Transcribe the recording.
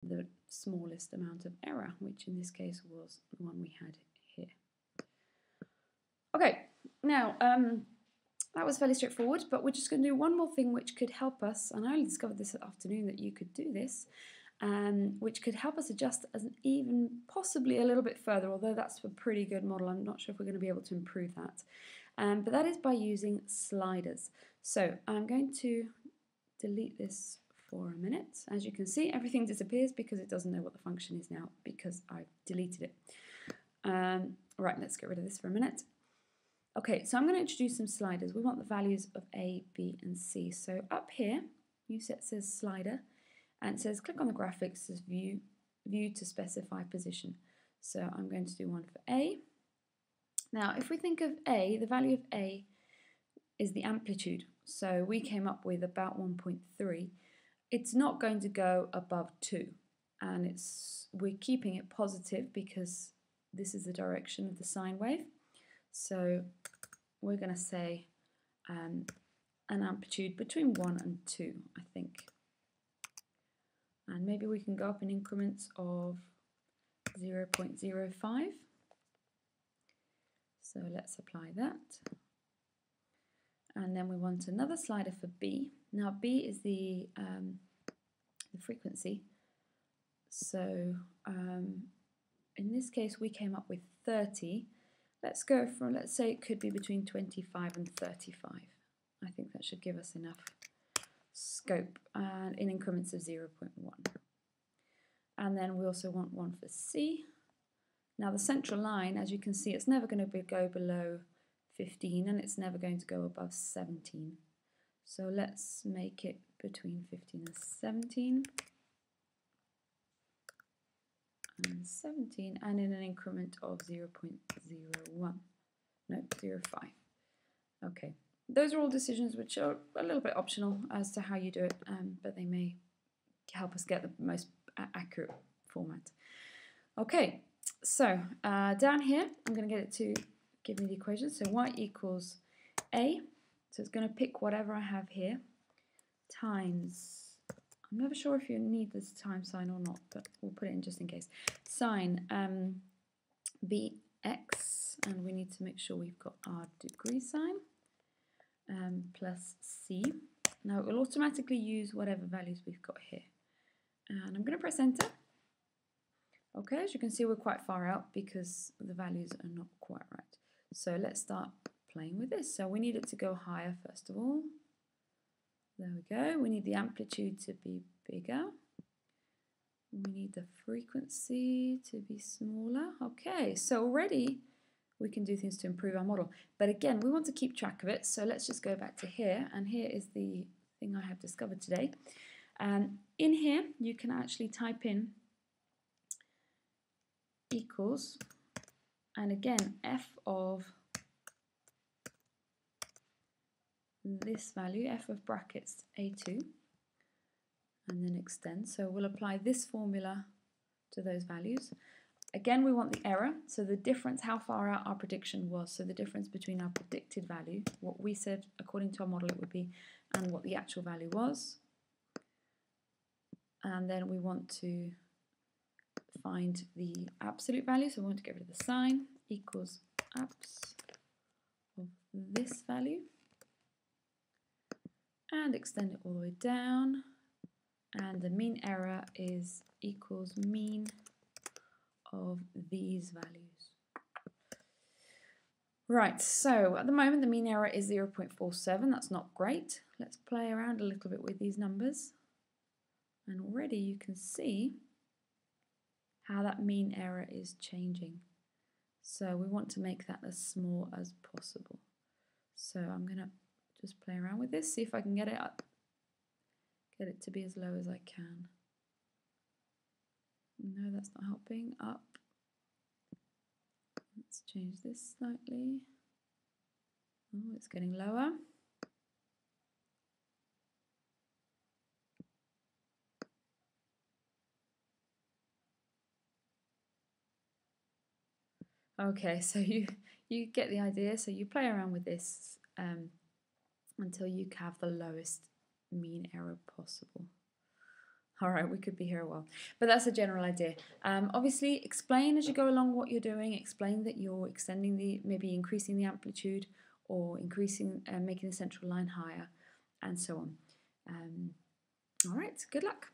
the smallest amount of error, which in this case was the one we had here. Okay, now that was fairly straightforward, but we're just going to do one more thing which could help us, and I only discovered this afternoon that you could do this, which could help us adjust as an even possibly a little bit further, although that's a pretty good model. I'm not sure if we're going to be able to improve that. But that is by using sliders. So I'm going to delete this for a minute. As you can see, everything disappears because it doesn't know what the function is now because I've deleted it. Right, let's get rid of this for a minute. Okay, so I'm going to introduce some sliders. We want the values of A, B, and C. So up here, USET says slider, and it says click on the graphics, it says view to specify position. So I'm going to do one for A. Now, if we think of A, the value of A is the amplitude. So we came up with about 1.3. It's not going to go above 2. And we're keeping it positive because this is the direction of the sine wave. So we're going to say an amplitude between 1 and 2, I think. And maybe we can go up in increments of 0.05. So let's apply that. And then we want another slider for B. Now B is the frequency. So in this case we came up with 30. Let's go from, let's say it could be between 25 and 35. I think that should give us enough scope, and in increments of 0.1. And then we also want one for C. Now the central line, as you can see, it's never going to go below 15 and it's never going to go above 17. So let's make it between 15 and 17. And 17, and in an increment of 0.01, no, 0.5. Okay, those are all decisions which are a little bit optional as to how you do it, but they may help us get the most accurate format. Okay, so down here, I'm going to get it to give me the equation. So y equals A, so it's going to pick whatever I have here, times, I'm never sure if you need this time sign or not, but we'll put it in just in case. Sine bx, and we need to make sure we've got our degree sign, plus c. Now it will automatically use whatever values we've got here. And I'm going to press enter. Okay, as you can see, we're quite far out because the values are not quite right. So let's start playing with this. So we need it to go higher first of all. There we go. We need the amplitude to be bigger. We need the frequency to be smaller. Okay, so already we can do things to improve our model. But again, we want to keep track of it. So let's just go back to here. And here is the thing I have discovered today. In here, you can actually type in equals, and again, f of this value, f of brackets A2, and then extend. So we'll apply this formula to those values. Again, we want the error, so the difference, how far out our prediction was, so the difference between our predicted value, what we said according to our model it would be, and what the actual value was. And then we want to find the absolute value, so we want to get rid of the sign, equals abs of this value, and extend it all the way down, and the mean error is equals mean of these values. Right, so at the moment the mean error is 0.47, that's not great. Let's play around a little bit with these numbers, and already you can see how that mean error is changing. So we want to make that as small as possible. So I'm going to just play around with this, see if I can get it up, get it to be as low as I can. No, that's not helping. Up. Let's change this slightly. Oh, it's getting lower. Okay, so you get the idea. So you play around with this until you have the lowest mean error possible. All right, we could be here a while, but that's a general idea. Obviously, explain as you go along what you're doing. Explain that you're extending maybe increasing the amplitude or increasing, making the central line higher, and so on. All right, good luck.